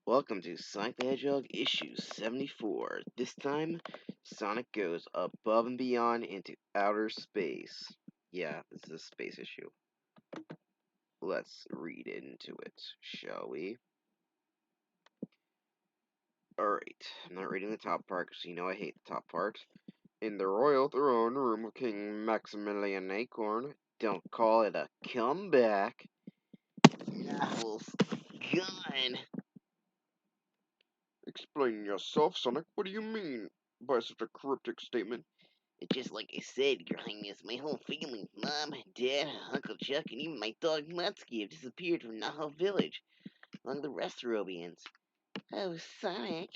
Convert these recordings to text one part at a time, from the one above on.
Welcome to Sonic the Hedgehog issue 74. This time, Sonic goes above and beyond into outer space. Yeah, this is a space issue. Let's read into it, shall we? Alright, I'm not reading the top part because you know I hate the top part. In the royal throne room of King Maximilian Acorn, don't call it a comeback. Knuckles, gone. Explain yourself, Sonic. What do you mean by such a cryptic statement? Just like I said, Your Highness, my whole family, Mom, Dad, Uncle Chuck, and even my dog Mutsky have disappeared from Naho Village, along the rest of Robians. Oh, Sonic.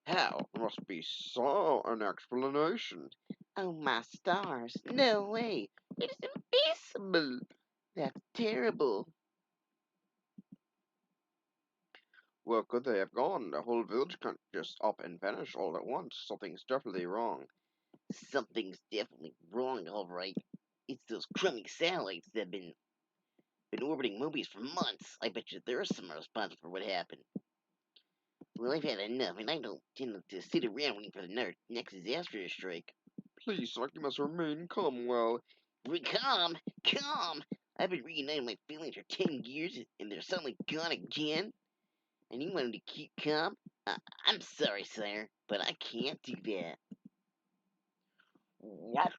How? There must be an explanation. Oh, my stars. No way. It's impossible. That's terrible. Where could they have gone? The whole village can't just up and vanish all at once. Something's definitely wrong. Something's definitely wrong, all right. It's those crummy satellites that have been orbiting Mobius for months. I bet you they're some responsible for what happened. Well, I've had enough, and I don't tend to sit around waiting for the next disaster to strike. Please, Sonic, you must remain calm. Well, Calm, calm. I've been reuniting my feelings for 10 years, and they're suddenly gone again. And you want me to keep calm? I'm sorry, sire, but I can't do that. what?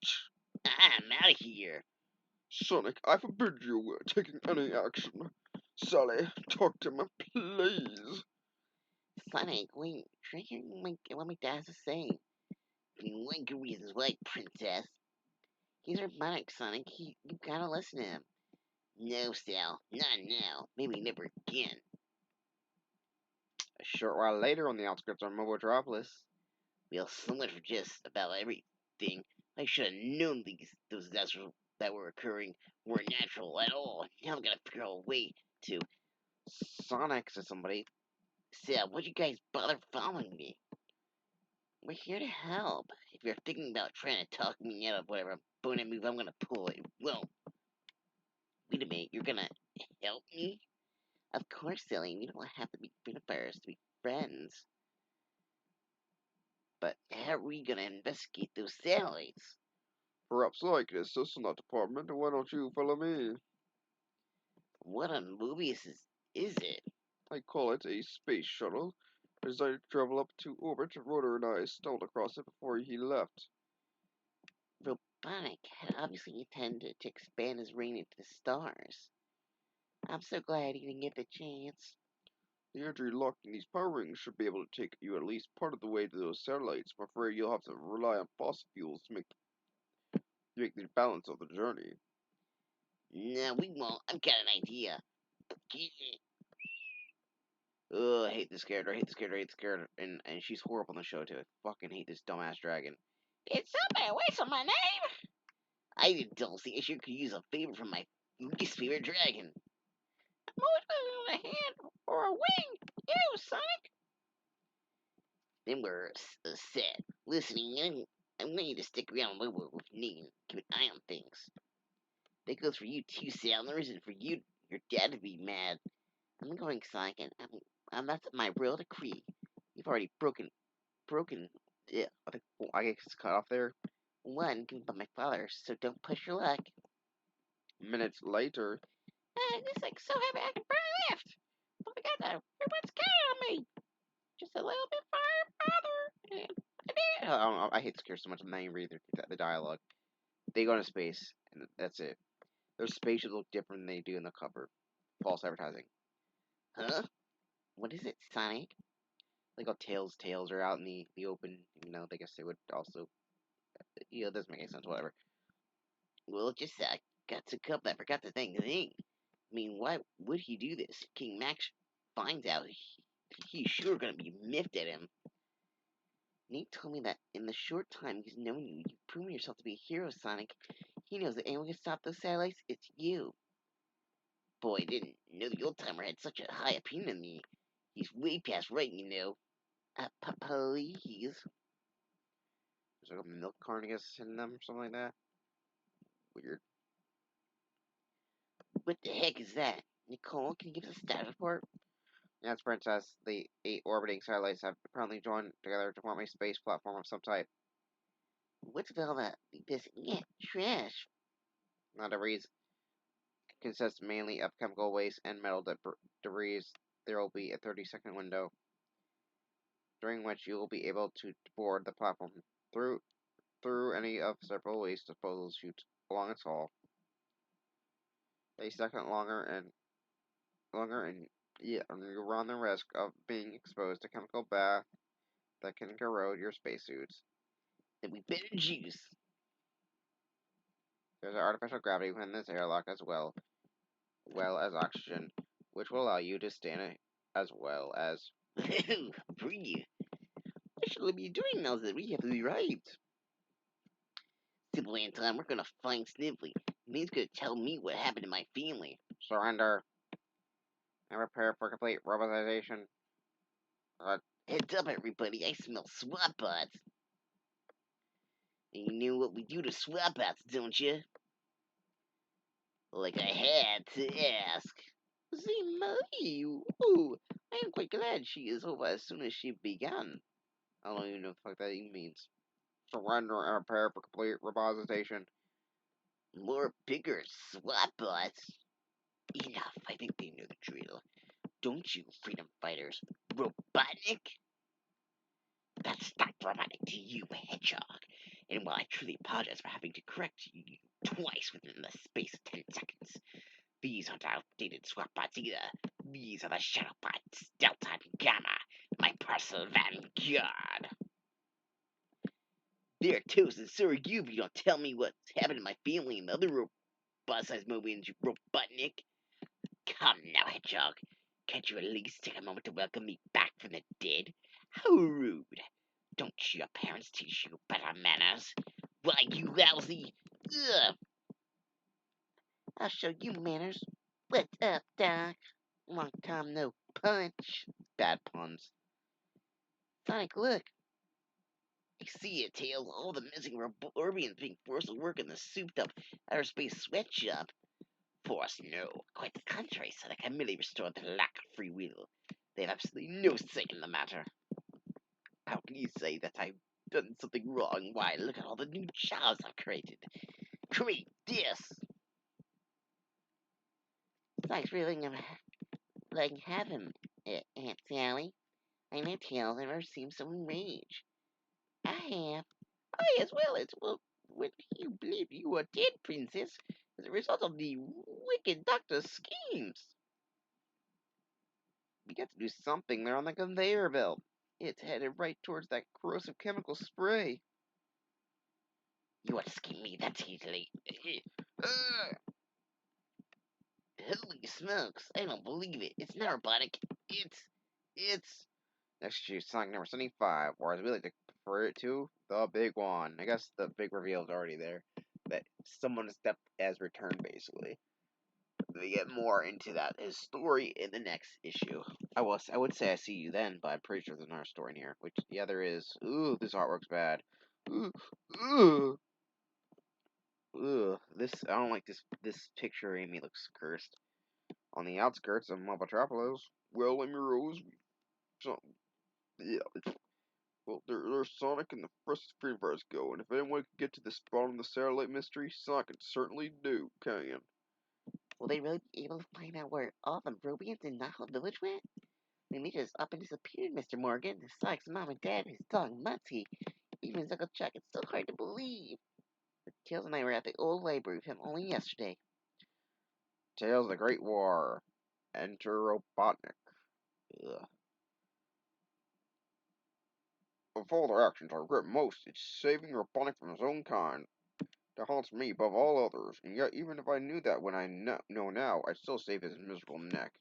I'm out of here. Sonic, I forbid you taking any action. Sally, talk to me, please. Sonic, wait, try hearing what my dad has to say. I mean, one good reason why, princess. He's robotic, Sonic. You gotta listen to him. No, Sal, not now. Maybe never again. A short while later, on the outskirts of Mobotropolis. Well, so much for just about everything. I should have known those disasters that were occurring weren't natural at all. Now I've got to figure out a way to. Sonic, said somebody. Sal, would you guys bother following me? We're here to help. If you're thinking about trying to talk me out of whatever bonnet move I'm gonna pull, it won't. Wait a minute, you're gonna help me? Of course, silly. We don't have to be vampires to be friends. But how are we gonna investigate those satellites? Perhaps I can assist in that department. Why don't you follow me? What on Mobius is it? I call it a space shuttle. Designed to travel up to orbit. Rotor and I stumbled across it before he left. Robotic had obviously intended to expand his reign into the stars. I'm so glad he didn't get the chance. The energy locked in these power rings should be able to take you at least part of the way to those satellites. I'm afraid you'll have to rely on fossil fuels to make the balance of the journey. No, we won't. I've got an idea. Ugh, I hate this character. I hate this character. I hate this character. And she's horrible in the show, too. I fucking hate this dumbass dragon. It's somebody away from my name. I don't see I sure could use a favor from my least favorite dragon. I'm always on a hand or a wing. You, Sonic. Then we're set. Listening, I'm going you to stick around a little with me and keep an eye on things. That goes for you too, Sal. No reason for your dad to be mad. I'm going, Sonic, and that's my real decree. You've already broken. Yeah, I guess it's cut off there. One given by my father, so don't push your luck. Minutes later, This like so heavy I can barely lift. But I got that. Everyone's counting on me. Just a little bit farther, and I did. I don't know. I hate this character so much. I'm not even reading the dialogue. They go into space, and that's it. Their spaceships look different than they do in the cover. False advertising. Huh? What is it, Sonic? Like, all tails are out in the open. I guess they would also. It doesn't make any sense. Whatever. Well, just got to come. I forgot the thing. I mean, why would he do this? King Max finds out. He's sure gonna be miffed at him. Nate told me that in the short time he's known you, you've proven yourself to be a hero, Sonic. He knows that anyone can stop those satellites, it's you. Boy, I didn't know the old timer had such a high opinion of me. He's way past right. Please. There's like a milk carton, I guess, in them or something like that. Weird. What the heck is that? Nicole, can you give us a status report? Yes, Princess, the 8 orbiting satellites have apparently joined together to form a space platform of some type. What's with all this trash? Now, debris consists mainly of chemical waste and metal debris. There will be a 30-second window during which you will be able to board the platform through any of several waste disposal chutes along its hull. A second longer and yeah, and you run the risk of being exposed to chemical bath that can corrode your spacesuits. Then we better juice. There's an artificial gravity within this airlock well as oxygen, which will allow you to stand it as well as breathe. What should we be doing now that we have arrived? Simple Anton, we're gonna find Sniffly, and he's gonna tell me what happened to my family. Surrender and prepare for complete robotization. Uh, Heads up, everybody, I smell swap bots. And you know what we do to swap bots, don't you? Like I had to ask. See, Marie, ooh, I am quite glad she is over as soon as she began. I don't even know what the fuck that even means. Surrender and prepare for complete robotization. More bigger swap bots. Enough, I think they know the drill. Don't you, freedom fighters? Robotnik? That's not robotic to you, Hedgehog. And while I truly apologize for having to correct you twice within the space of 10 seconds, these aren't outdated swap bots either. These are the shadow bots, Delta and Gamma, my personal vanguard. They're toast, and so are you if you don't tell me what's happened to my family and the other robot-sized mobians, you Robotnik. Come now, Hedgehog. Can't you at least take a moment to welcome me back from the dead? How rude. Don't your parents teach you better manners? Why, you lousy... Ugh. I'll show you manners. What's up, Doc? Long time no punch. Bad puns. Sonic, look. I see it, Tails. All the missing Orbians being forced to work in the souped-up outer space sweatshop. Force, no. Quite the contrary, Sonic. I merely restored their lack of free will. They have absolutely no say in the matter. How can you say that I've done something wrong? Why, look at all the new jobs I've created. Create this! Sonic's really gonna have him, Aunt Sally. I know Tails never seemed so enraged. I have. I as well as well. When you believe you are dead, Princess, as a result of the wicked doctor's schemes. We got to do something there on the conveyor belt. It's headed right towards that corrosive chemical spray. You escape me that easily. Holy smokes, I don't believe it. It's not robotic. It's... Next issue, Sonic number 75, or as we like to refer it to, the big one. I guess the big reveal is already there. That someone stepped as returned, basically. We get more into that his story in the next issue. I would say I see you then, but I'm pretty sure there's another story in here. Which yeah, there is. Ooh, this artwork's bad. Ooh, ooh, ooh. This I don't like this picture. Amy looks cursed. On the outskirts of Mobotropolis, well, let me rose. So, yeah, well, there's Sonic and the first Freedom Fighters go, and if anyone can get to the spot on the satellite mystery, Sonic can certainly do, can. Will they really be able to find out where all the Rubians in Nile Village went? They may just up and disappeared, Mr. Morgan. Sonic's mom and dad, his dog Mutzy, even his Uncle Chuck. It's so hard to believe. Tails and I were at the old library with him only yesterday. Tales of the Great War. Enter Robotnik. Ugh. Of all their actions I regret most, it's saving Robotnik from his own kind. That haunts me above all others, and yet even if I knew that when I know now, I'd still save his miserable neck.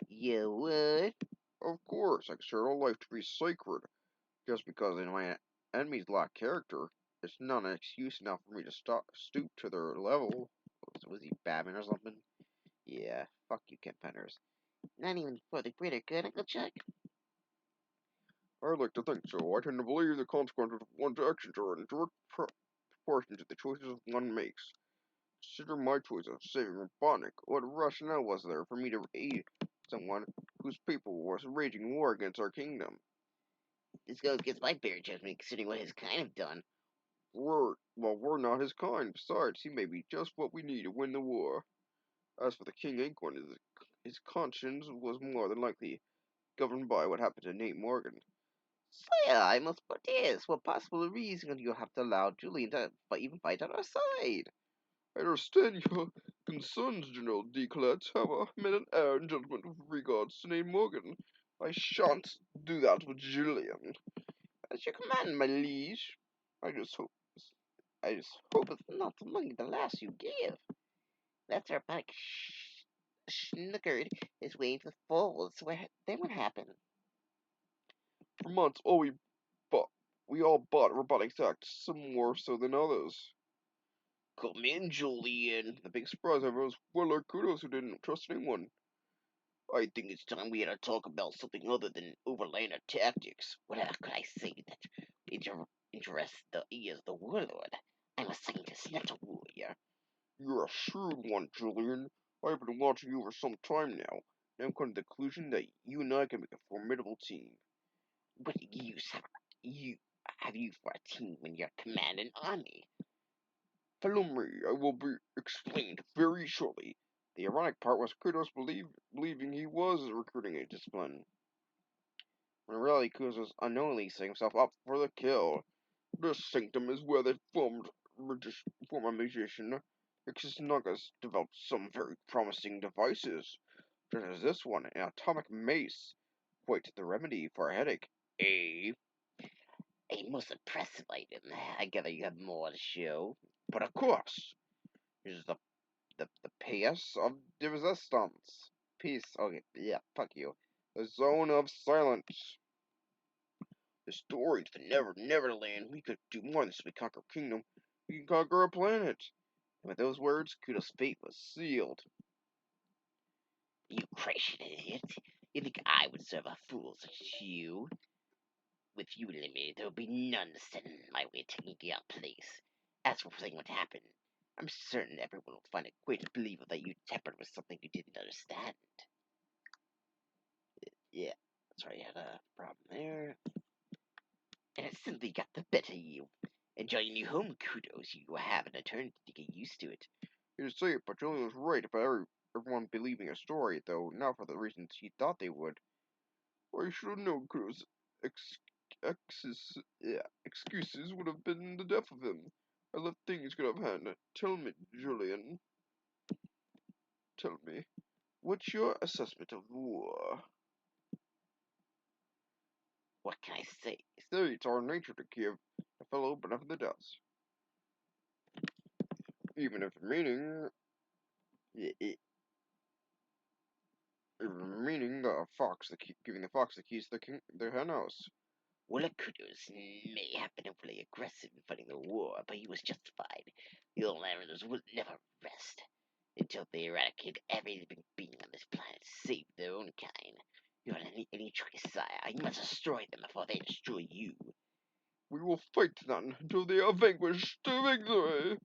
You would? Of course, I consider all life to be sacred. Just because my enemies lack character, it's not an excuse enough for me to stoop to their level. Was he Batman or something? Yeah, fuck you, Kent Penders. Not even for the greater good, Uncle Chuck? I'd like to think so. I tend to believe the consequences of one's actions are in direct proportion to the choices one makes. Consider my choice of saving Robotnik. What rationale was there for me to aid someone whose people was raging war against our kingdom. This goes against my better judgment, considering what his kind have done. We're not his kind. Besides, he may be just what we need to win the war. As for the King Acorn, his conscience was more than likely governed by what happened to Nate Morgan. So yeah, I must put this. What possible reason do you have to allow Julian to even fight on our side? I understand your concerns, General Declet. However, I made an error in judgment with regards to Nate Morgan. I shan't do that with Julian. As your command, my liege. I just hope. I just hope it's not among the last you give. That's our back snookered is waiting to fall. So then what happened? For months, we all bought robotic tech, some more so than others. Come in, Julian. The big surprise ever was our kudos who didn't trust anyone. I think it's time we had to talk about something other than overlander tactics. What could I say that interests the ears of the warlord? I'm a scientist, not a warrior. You're a shrewd one, Julian. I've been watching you for some time now, and I'm coming to the conclusion that you and I can make a formidable team. What use have you for a team when you're commanding army? Follow me, I will be explained very shortly. The ironic part was Kratos believing he was recruiting a discipline, when in reality Kratos was unknowingly setting himself up for the kill. This sanctum is where they former magician Ixisnagas developed some very promising devices, such as this one, an atomic mace, quite the remedy for a headache. Eh? A most impressive item. I gather you have more to show. But of course, here's the PS of resistance. Peace. Okay, yeah, fuck you. The zone of silence. The story of the Neverland. We could do more than simply conquer a kingdom. We can conquer a planet. And with those words, Kudo's fate was sealed. You crazy idiot. You think I would serve a fool such as you? With you eliminated, there will be none to stand in my way of taking your place. As for saying what happened, I'm certain everyone will find it quite believable that you tampered with something you didn't understand. Yeah, sorry, I had a problem there. And it simply got the better of you. Enjoy your new home, kudos. You have an eternity to get used to it. You say it, but Julian was right about everyone believing a story, though not for the reasons he thought they would. Or you should have known Kudo's excuses would have been the death of him. I left things could have happened. Tell me, Julian. Tell me, what's your assessment of the war? What can I say? Say it's our nature to give a fellow benefit of the doubt, even if meaning the fox, giving the fox the keys to the hen house. Well, Kudos may have been overly aggressive in fighting the war, but he was justified. The old Islanders would never rest until they eradicate every living being on this planet, save their own kind. You don't have any choice, sire. You must destroy them before they destroy you. We will fight then until they are vanquished to victory.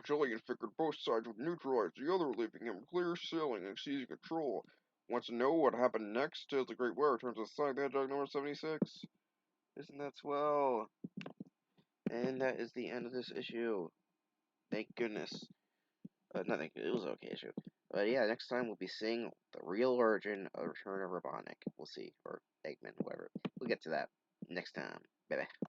Julian figured both sides would neutralize the other, leaving him clear sailing and seizing control. Wants to know what happened next? Tales the Great War returns to Sonic the Hedgehog number 76. Isn't that swell? And that is the end of this issue. Thank goodness. Nothing. It was an okay issue. But yeah, next time we'll be seeing the real origin of Return of Robotnik. We'll see. Or Eggman, whoever. We'll get to that next time. Bye bye.